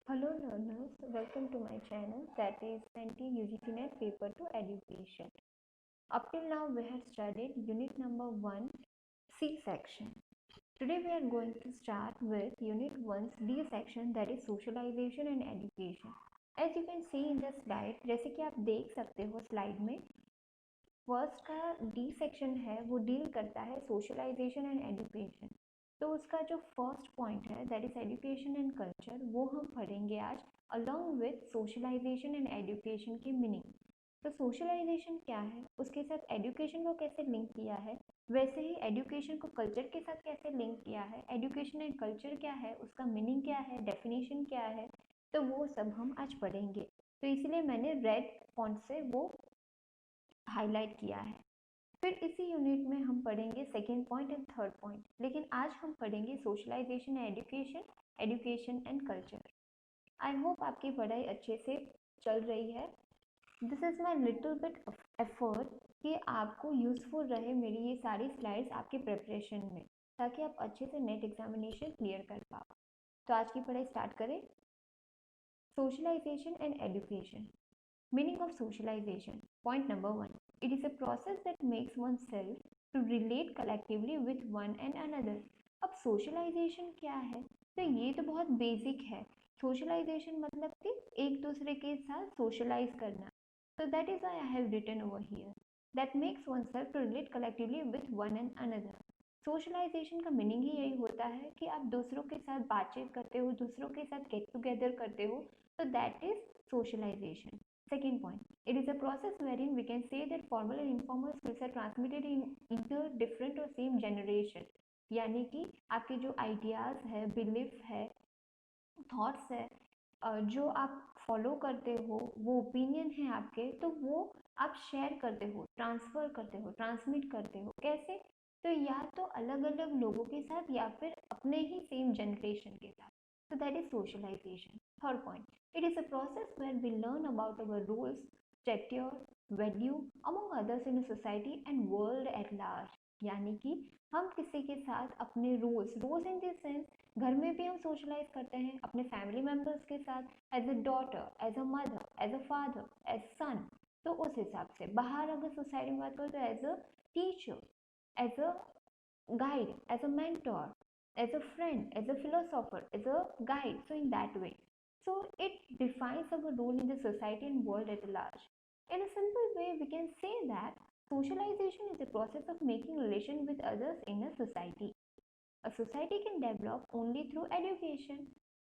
Hello learners, welcome to my channel that is NT-UGC Net Paper to Education. Up till now we have studied unit number 1 C section. Today we are going to start with unit 1's D section that is socialization and education. As you can see in the slide, जैसे कि आप देख सकते हो slide में first का D section है वो डील करता है सोशलाइजेशन एंड एजुकेशन। तो उसका जो फर्स्ट पॉइंट है that is education and culture वो हम पढ़ेंगे आज along with socialization and education की मीनिंग। तो सोशलाइजेशन क्या है, उसके साथ एजुकेशन को कैसे लिंक किया है, वैसे ही एजुकेशन को कल्चर के साथ कैसे लिंक किया है, एजुकेशन एंड कल्चर क्या है, उसका मीनिंग क्या है, डेफिनेशन क्या है, तो वो सब हम आज पढ़ेंगे। तो इसलिए मैंने रेड फॉन्ट से वो हाईलाइट किया है। फिर इसी यूनिट में हम पढ़ेंगे second point and third point, लेकिन आज हम पढ़ेंगे socialization and education, education and culture. I hope आपकी पढ़ाई अच्छे से चल रही है। This is my little bit effort कि आपको यूज़फुल रहे मेरी ये सारी स्लाइड्स आपके प्रिपरेशन में, ताकि आप अच्छे से नेट एग्जामिनेशन क्लियर कर पाओ। तो आज की पढ़ाई स्टार्ट करें। Socialization and education. Meaning of socialization. Point number 1. It is a process that makes oneself to relate collectively with one and another. अब socialization क्या है? तो ये तो बहुत बेसिक है। Socialization मतलब कि एक दूसरे के साथ socialize करना. So that is why I have written over here. That makes oneself to relate collectively with one and another. Socialization का मीनिंग ही यही होता है कि आप दूसरों के साथ बातचीत करते हो, दूसरों के साथ गेट टुगेदर करते हो, तो that is socialization. Second point, it is a process wherein we can say that formal and informal skills are transmitted in either different or same generation. यानी कि आपके जो आइडियाज है, बिलीफ है, थॉट्स है, जो आप फॉलो करते हो, वो ओपिनियन है आपके, तो वो आप शेयर करते हो, ट्रांसफर करते हो, ट्रांसमिट करते हो। कैसे? तो या तो अलग अलग लोगों के साथ या फिर अपने ही सेम जनरेशन के साथ। So that is socialization. Third point, it is a process where we learn about our rules, stature, value among others in a society and world at large. यानी कि हम किसी के साथ अपने रूल्स इन दिस सेंस, घर में भी हम सोशलाइज करते हैं अपने फैमिली मेम्बर्स के साथ, as a daughter, as a mother, as a father, as son. तो उस हिसाब से बाहर अगर सोसाइटी में बात करो तो as a teacher, as a guide, as a mentor, as a friend, as a philosopher, as a guide. So, in that way. So, it defines our role in the society and world at large. In a simple way, we can say that socialization is the process of making relation with others in a society. A society can develop only through education.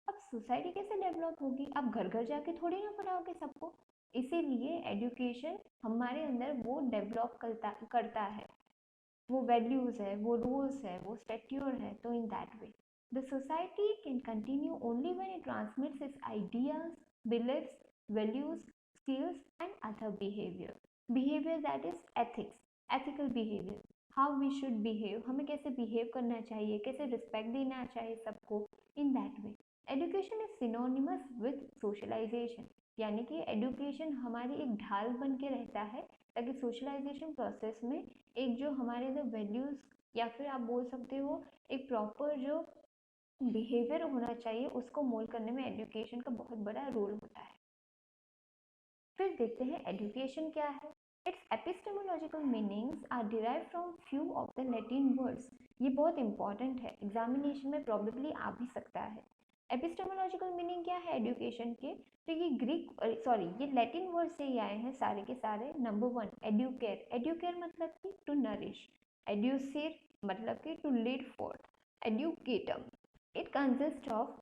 अब society कैसे develop होगी? आप घर घर जाके थोड़ी ना पढ़ाओगे सबको। इसीलिए एजुकेशन हमारे अंदर वो डेवलप करता है, वो वैल्यूज है, वो रूल्स है, वो स्टेट्यूर है। तो in that way the society can continue only when it transmits its ideas, believes, values, skills and other behaviour that is ethics, ethical behaviour, how we should behave, हमें कैसे behave करना चाहिए, कैसे respect देना चाहिए सबको। In that way education is synonymous with socialization, यानी कि एजुकेशन हमारी एक ढाल बन के रहता है, ताकि सोशलाइजेशन प्रोसेस में एक जो हमारे अंदर वैल्यूज या फिर आप बोल सकते हो एक प्रॉपर जो बिहेवियर होना चाहिए उसको मोल्ड करने में एजुकेशन का बहुत बड़ा रोल होता है। फिर देखते हैं एजुकेशन क्या है। Its epistemological meanings are derive from few of the Latin words. ये बहुत इंपॉर्टेंट है, एग्जामिनेशन में प्रोबेबली आ भी सकता है। एपिस्टेमोलॉजिकल मीनिंग क्या है एजुकेशन के? तो ये ये लैटिन वर्ड से ही आए हैं सारे के सारे। नंबर 1 एडुकेयर, एडुकेयर मतलब कि टू नरिश, एड्यूसिर मतलब कि टू लीड फोर्थ, एडुकेटम it consist of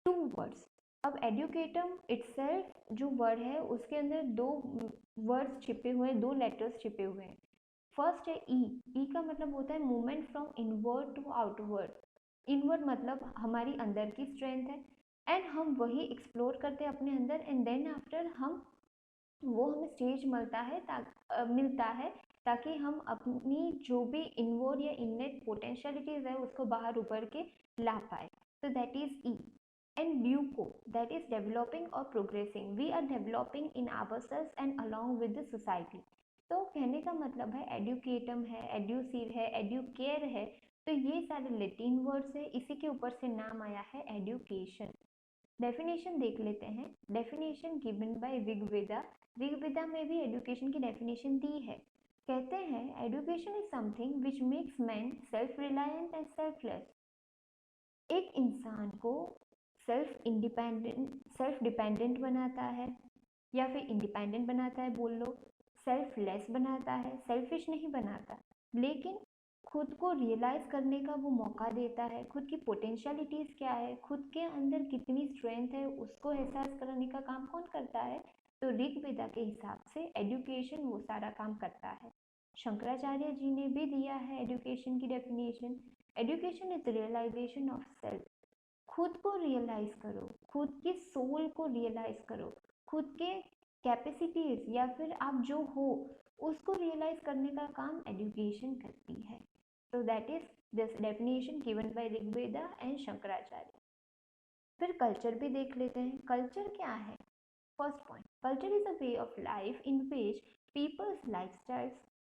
two words. अब एडुकेटम इटसेल्फ जो वर्ड है उसके अंदर दो वर्ड्स छिपे हुए हैं, दो लेटर्स छिपे हुए हैं। फर्स्ट है ई, ई का मतलब होता है movement from inward to outward. Inward मतलब हमारी अंदर की स्ट्रेंथ है एंड हम वही एक्सप्लोर करते हैं अपने अंदर, एंड देन आफ्टर हम वो हमें स्टेज मिलता है ताकि हम अपनी जो भी इनवर्ड या इननेट पोटेंशियलिटीज है उसको बाहर उभर के ला पाए। तो दैट इज ई। एंड ड्यूको दैट इज डेवलपिंग और progressing, we are developing in ourselves and along with the society. तो कहने का मतलब है एडुकेटम है, एड्यूसीव है, एडुकेयर है, तो ये सारे लैटिन वर्ड्स है, इसी के ऊपर से नाम आया है एडुकेशन। डेफिनेशन देख लेते हैं। Definition given by Rigveda. Rigveda में भी एजुकेशन की डेफिनेशन दी है। कहते हैं education is something which makes man self reliant and selfless. एक इंसान को सेल्फ डिपेंडेंट बनाता है, या फिर इंडिपेंडेंट बनाता है बोल लो, सेल्फलेस बनाता है, सेल्फिश नहीं बनाता, लेकिन खुद को रियलाइज करने का वो मौका देता है। खुद की पोटेंशियलिटीज क्या है, खुद के अंदर कितनी स्ट्रेंथ है, उसको एहसास कराने का काम कौन करता है? तो ऋग्वेदा के हिसाब से एजुकेशन वो सारा काम करता है। शंकराचार्य जी ने भी दिया है एजुकेशन की definition. Education is realization of self. खुद को रियलाइज करो, खुद की सोल को रियलाइज करो, खुद के कैपेसिटीज या फिर आप जो हो उसको रियलाइज करने का काम एजुकेशन करती है। तो that is this definition given by Rigveda and Shankaracharya. फिर कल्चर भी देख लेते हैं। कल्चर क्या है? First point, culture is a way of life in which people's lifestyles,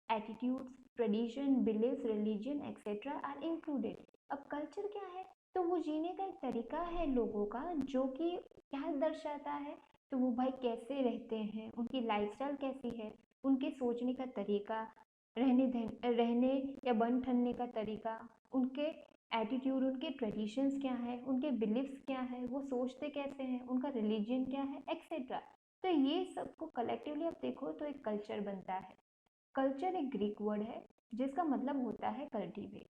attitudes, tradition, believes, religion etcetera are included. अब कल्चर क्या है? तो वो जीने का एक तरीका है लोगों का, जो कि क्या दर्शाता है? तो वो भाई कैसे रहते हैं, उनकी लाइफस्टाइल कैसी है, उनके सोचने का तरीका, रहने या बन ठनने का तरीका, उनके एटीट्यूड, उनके ट्रेडिशंस क्या है, उनके बिलीव्स क्या है, वो सोचते कैसे हैं, उनका रिलीजन क्या है एक्सेट्रा। तो ये सबको कलेक्टिवली आप देखो तो एक कल्चर बनता है। कल्चर एक ग्रीक वर्ड है जिसका मतलब होता है cultivate.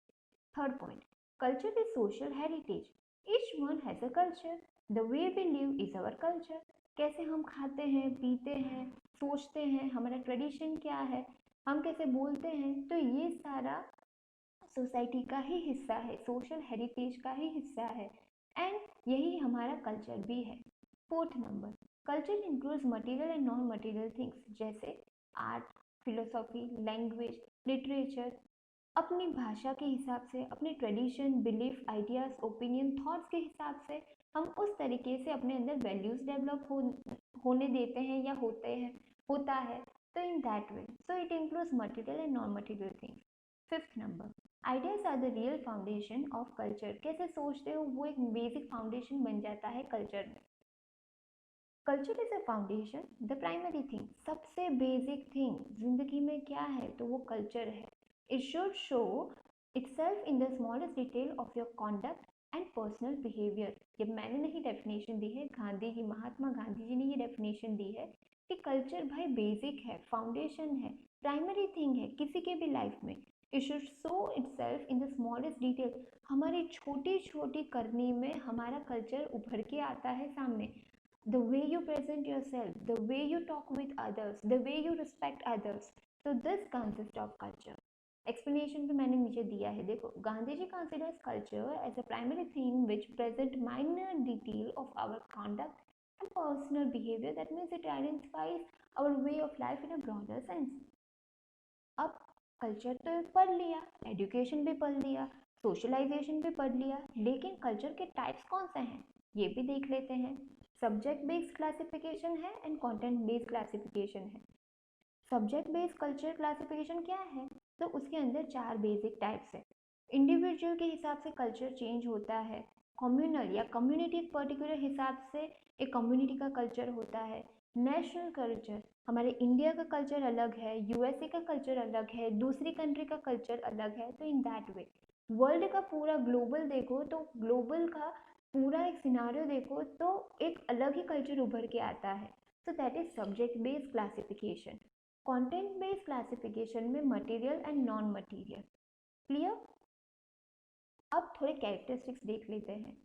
Third point, culture is social heritage. Each one has a culture. The way we live is our culture. कैसे हम खाते हैं, पीते हैं, सोचते हैं, हमारा ट्रेडिशन क्या है, हम कैसे बोलते हैं, तो ये सारा सोसाइटी का ही हिस्सा है, सोशल हेरिटेज का ही हिस्सा है, एंड यही हमारा कल्चर भी है। Fourth number, culture includes material and non material things, जैसे आर्ट, फिलोसॉफी, लैंग्वेज, लिटरेचर। अपनी भाषा के हिसाब से, अपने tradition, belief, ideas, opinion, thoughts के हिसाब से हम उस तरीके से अपने अंदर वैल्यूज डेवलप होने देते हैं या होता है। तो in that way, so it includes material and non material things. Fifth number, ideas are the real foundation of culture. कैसे सोचते हो वो एक बेसिक फाउंडेशन बन जाता है कल्चर में। Culture is a foundation, the primary thing, सबसे बेसिक थिंग जिंदगी में क्या है तो वो कल्चर है। It should show itself in the smallest detail of your conduct and personal behavior। ये मैंने नहीं डेफिनेशन दी है, गांधी जी, महात्मा गांधी जी ने ये डेफिनेशन दी है कि कल्चर भाई बेसिक है, फाउंडेशन है, प्राइमरी थिंग है किसी के भी लाइफ में। It should show itself in the smallest detail। हमारी छोटी छोटी करनी में हमारा कल्चर उभर के आता है सामने। The way you present yourself, the way you talk with others, the way you respect others, so this consists of culture। Explanation भी मैंने नीचे दिया है, देखो। Gandhi ji considers culture as a primary thing which present minor detail of our conduct and personal behavior, that means it identifies our way of life in a broader sense। अब culture तो पढ़ लिया, एजुकेशन भी पढ़ लिया, सोशलाइजेशन भी पढ़ लिया, लेकिन कल्चर के टाइप्स कौन से हैं ये भी देख लेते हैं। सब्जेक्ट बेस्ड क्लासिफिकेशन है एंड कंटेंट बेस्ड क्लासिफिकेशन है। सब्जेक्ट बेस्ड कल्चर क्लासिफिकेशन क्या है? तो उसके अंदर 4 बेसिक टाइप्स है। इंडिविजुअल के हिसाब से कल्चर चेंज होता है, कम्युनल या कम्युनिटी पर्टिकुलर हिसाब से एक कम्युनिटी का कल्चर होता है, नेशनल कल्चर, हमारे इंडिया का कल्चर अलग है, यूएसए का कल्चर अलग है, दूसरी कंट्री का कल्चर अलग है। तो इन दैट वे वर्ल्ड का पूरा ग्लोबल देखो तो ग्लोबल का पूरा एक सिनारियो देखो तो एक अलग ही कल्चर उभर के आता है। So that is subject based classification. Content based classification में material and non material. Clear? अब थोड़े कैरेक्टरिस्टिक्स देख लेते हैं।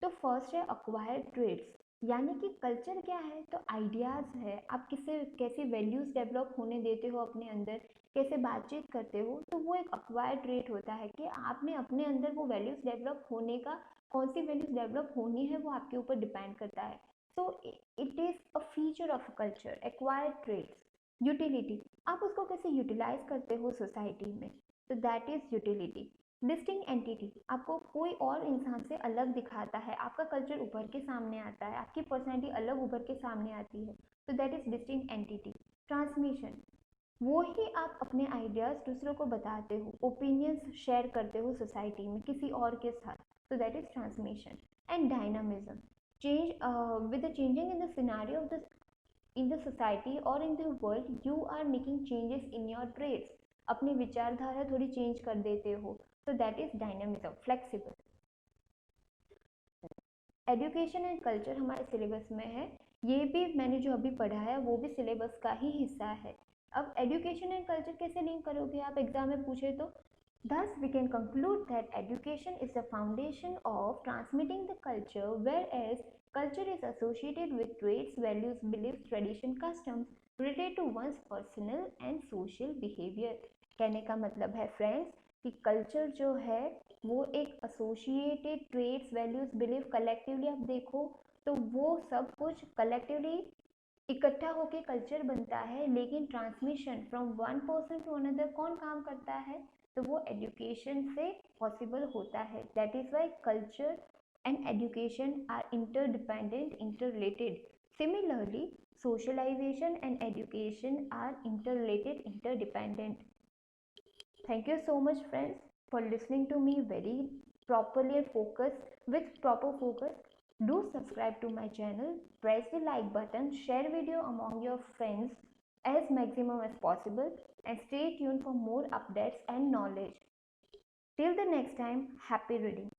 तो फर्स्ट है अक्वायर्ड ट्रेड्स, यानी कि कल्चर क्या है तो आइडियाज़ है, आप किससे कैसे वैल्यूज़ डेवलप होने देते हो अपने अंदर, कैसे बातचीत करते हो, तो वो एक अक्वायर्ड ट्रेट होता है कि आपने अपने अंदर वो वैल्यूज़ डेवलप होने का, कौन सी वैल्यूज़ डेवलप होनी है वो आपके ऊपर डिपेंड करता है। So it is a feature of culture, acquired traits. Utility, आप उसको कैसे यूटिलाइज करते हो सोसाइटी में, तो that is utility. Distinct entity, आपको कोई और इंसान से अलग दिखाता है, आपका कल्चर उभर के सामने आता है, आपकी पर्सनैलिटी अलग उभर के सामने आती है, तो that is distinct entity. Transmission, वो ही आप अपने आइडियाज़ दूसरों को बताते हो, ओपिनियंस शेयर करते हो सोसाइटी में किसी और के साथ, तो that is transmission. And dynamism, change with the changing in the scenario of the in the society or in the world, you are making changes in your traits. अपनी विचारधारा थोड़ी चेंज कर देते हो, so that is dynamism, flexible. Education and culture हमारे syllabus में है, ये भी मैंने जो अभी पढ़ा है वो भी सिलेबस का ही हिस्सा है. अब एजुकेशन एंड कल्चर कैसे लिंक करोगे आप एग्जाम में पूछे तो. Thus, we can conclude that education is the foundation of transmitting the culture, whereas culture is associated with traits, values, beliefs, tradition, customs related to one's personal and social behavior. कहने का मतलब है friends कि culture जो है वो एक associated traits, values, belief, collectively आप देखो तो वो सब कुछ कलेक्टिवली इकट्ठा होके कल्चर बनता है, लेकिन transmission from one person to another कौन काम करता है, तो वो एजुकेशन से पॉसिबल होता है. That is why culture and education are interdependent, interrelated. Similarly socialization and education are interrelated, interdependent. Thank you so much friends for listening to me very properly and focused with proper focus. Do subscribe to my channel, press the like button, share video among your friends as maximum as possible, and stay tuned for more updates and knowledge. Till the next time, happy reading.